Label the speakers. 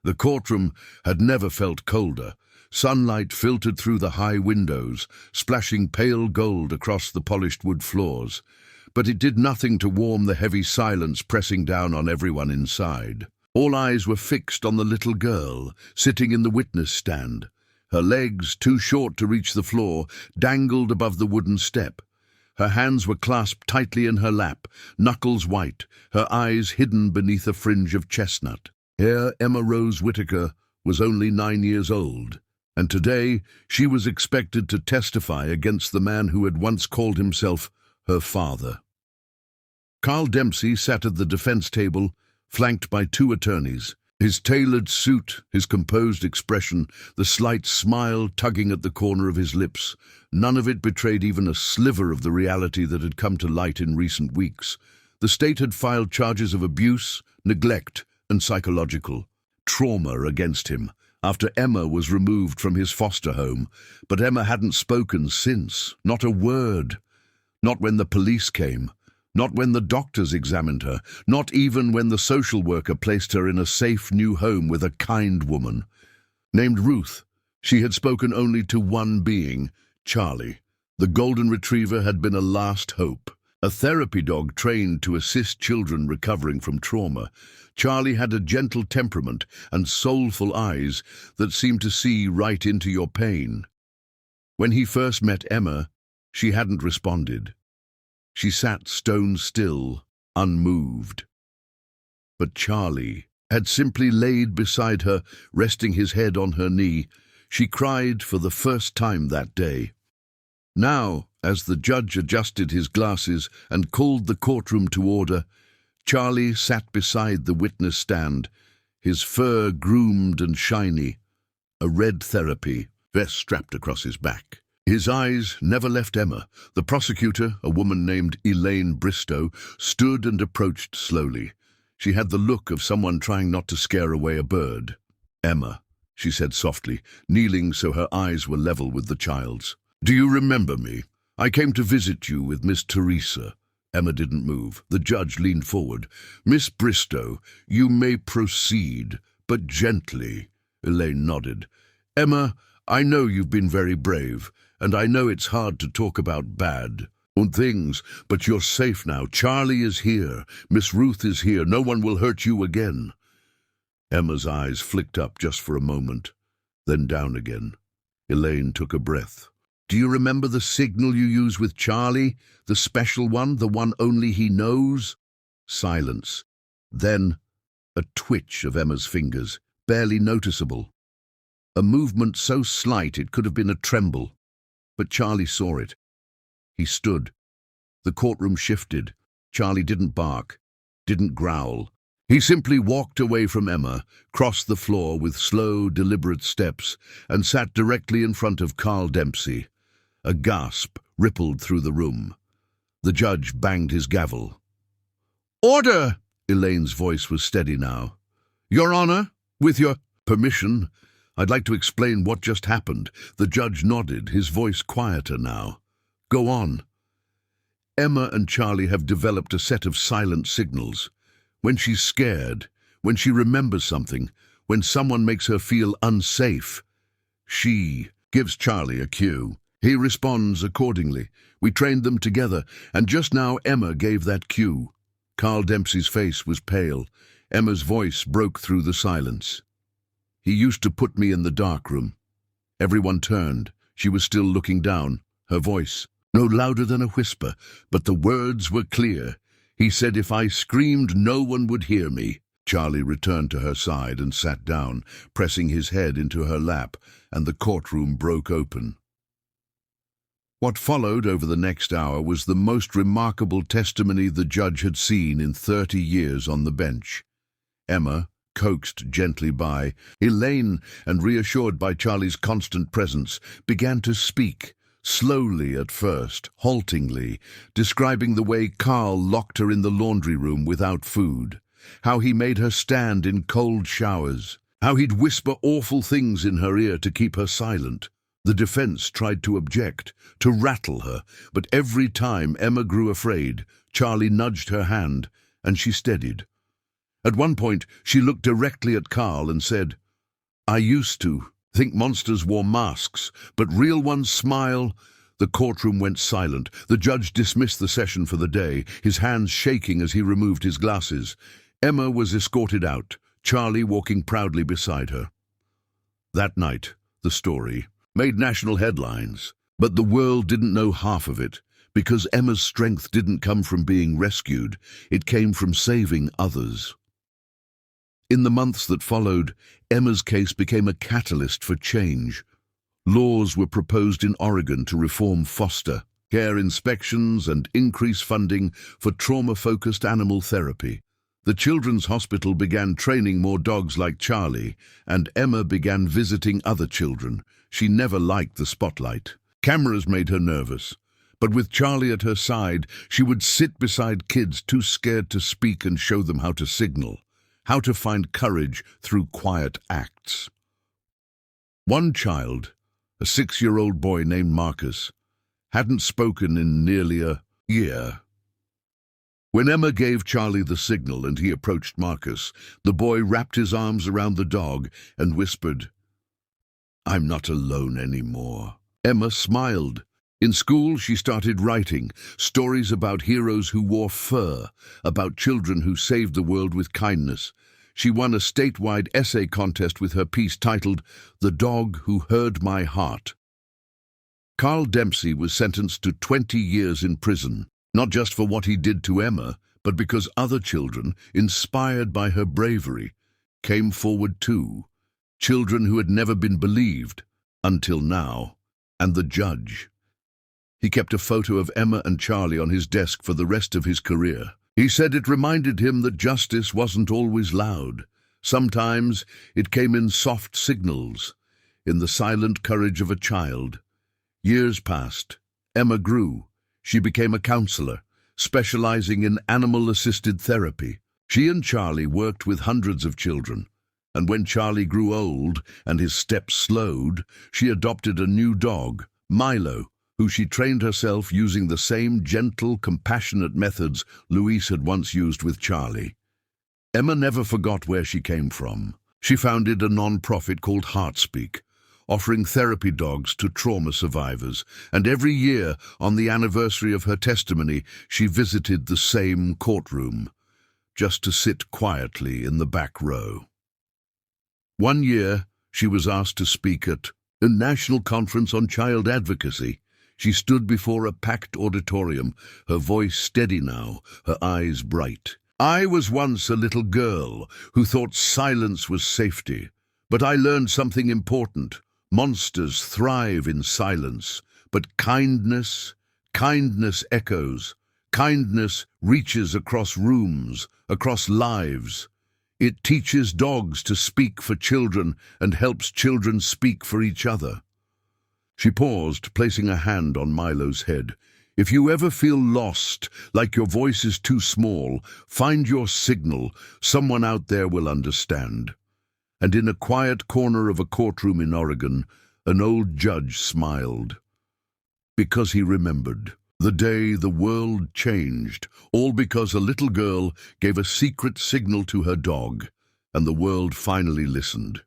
Speaker 1: The courtroom had never felt colder. Sunlight filtered through the high windows, splashing pale gold across the polished wood floors. But it did nothing to warm the heavy silence pressing down on everyone inside. All eyes were fixed on the little girl, sitting in the witness stand. Her legs, too short to reach the floor, dangled above the wooden step. Her hands were clasped tightly in her lap, knuckles white, her eyes hidden beneath a fringe of chestnut. Here Emma Rose Whittaker was only 9 years old, and today she was expected to testify against the man who had once called himself her father. Carl Dempsey sat at the defense table, flanked by 2 attorneys. His tailored suit, his composed expression, the slight smile tugging at the corner of his lips, none of it betrayed even a sliver of the reality that had come to light in recent weeks. The state had filed charges of abuse, neglect, and psychological trauma against him after Emma was removed from his foster home. But Emma hadn't spoken since, not a word. Not when the police came. Not when the doctors examined her, not even when the social worker placed her in a safe new home with a kind woman. Named Ruth, she had spoken only to one being, Charlie. The golden retriever had been a last hope, a therapy dog trained to assist children recovering from trauma. Charlie had a gentle temperament and soulful eyes that seemed to see right into your pain. When he first met Emma, she hadn't responded. She sat stone still, unmoved. But Charlie had simply laid beside her, resting his head on her knee. She cried for the first time that day. Now, as the judge adjusted his glasses and called the courtroom to order, Charlie sat beside the witness stand, his fur groomed and shiny, a red therapy vest strapped across his back. His eyes never left Emma. The prosecutor, a woman named Elaine Bristow, stood and approached slowly. She had the look of someone trying not to scare away a bird. "Emma," she said softly, kneeling so her eyes were level with the child's. "Do you remember me? I came to visit you with Miss Teresa." Emma didn't move. The judge leaned forward. "Miss Bristow, you may proceed, but gently." Elaine nodded. "Emma, I know you've been very brave, and I know it's hard to talk about bad things, but you're safe now. Charlie is here. Miss Ruth is here. No one will hurt you again." Emma's eyes flicked up just for a moment, then down again. Elaine took a breath. "Do you remember the signal you use with Charlie? The special one, the one only he knows?" Silence. Then a twitch of Emma's fingers, barely noticeable. A movement so slight it could have been a tremble. But Charlie saw it. He stood. The courtroom shifted. Charlie didn't bark, didn't growl. He simply walked away from Emma, crossed the floor with slow, deliberate steps, and sat directly in front of Carl Dempsey. A gasp rippled through the room. The judge banged his gavel. "Order!" Elaine's voice was steady now. "Your Honor, with your permission, I'd like to explain what just happened." The judge nodded, his voice quieter now. "Go on." "Emma and Charlie have developed a set of silent signals. When she's scared, when she remembers something, when someone makes her feel unsafe, she gives Charlie a cue. He responds accordingly. We trained them together, and just now Emma gave that cue." Carl Dempsey's face was pale. Emma's voice broke through the silence. "He used to put me in the dark room." Everyone turned. She was still looking down, her voice no louder than a whisper, but the words were clear. "He said if I screamed, no one would hear me." Charlie returned to her side and sat down, pressing his head into her lap, and the courtroom broke open. What followed over the next hour was the most remarkable testimony the judge had seen in 30 years on the bench. Emma, coaxed gently by Elaine and reassured by Charlie's constant presence, began to speak, slowly at first, haltingly, describing the way Carl locked her in the laundry room without food, how he made her stand in cold showers, how he'd whisper awful things in her ear to keep her silent. The defense tried to object, to rattle her, but every time Emma grew afraid, Charlie nudged her hand, and she steadied. At one point, she looked directly at Carl and said, "I used to think monsters wore masks, but real ones smile." The courtroom went silent. The judge dismissed the session for the day, his hands shaking as he removed his glasses. Emma was escorted out, Charlie walking proudly beside her. That night, the story made national headlines, but the world didn't know half of it, because Emma's strength didn't come from being rescued, it came from saving others. In the months that followed, Emma's case became a catalyst for change. Laws were proposed in Oregon to reform foster care inspections and increase funding for trauma-focused animal therapy. The Children's Hospital began training more dogs like Charlie, and Emma began visiting other children. She never liked the spotlight. Cameras made her nervous, but with Charlie at her side, she would sit beside kids too scared to speak and show them how to signal, how to find courage through quiet acts. One child, a 6-year-old boy named Marcus, hadn't spoken in nearly a year. When Emma gave Charlie the signal and he approached Marcus, the boy wrapped his arms around the dog and whispered, "I'm not alone anymore." Emma smiled. In school, she started writing stories about heroes who wore fur, about children who saved the world with kindness. She won a statewide essay contest with her piece titled "The Dog Who Heard My Heart." Carl Dempsey was sentenced to 20 years in prison, not just for what he did to Emma, but because other children, inspired by her bravery, came forward too. Children who had never been believed, until now. And the judge. He kept a photo of Emma and Charlie on his desk for the rest of his career. He said it reminded him that justice wasn't always loud. Sometimes it came in soft signals, in the silent courage of a child. Years passed. Emma grew. She became a counselor, specializing in animal-assisted therapy. She and Charlie worked with hundreds of children, and when Charlie grew old and his steps slowed, she adopted a new dog, Milo, who she trained herself using the same gentle, compassionate methods Louise had once used with Charlie. Emma never forgot where she came from. She founded a non-profit called Heartspeak, offering therapy dogs to trauma survivors, and every year, on the anniversary of her testimony, she visited the same courtroom, just to sit quietly in the back row. One year, she was asked to speak at a national conference on child advocacy. She stood before a packed auditorium, her voice steady now, her eyes bright. "I was once a little girl who thought silence was safety, but I learned something important. Monsters thrive in silence, but kindness echoes. Kindness reaches across rooms, across lives. It teaches dogs to speak for children and helps children speak for each other." She paused, placing a hand on Milo's head. "If you ever feel lost, like your voice is too small, find your signal. Someone out there will understand." And in a quiet corner of a courtroom in Oregon, an old judge smiled. Because he remembered the day the world changed, all because a little girl gave a secret signal to her dog, and the world finally listened.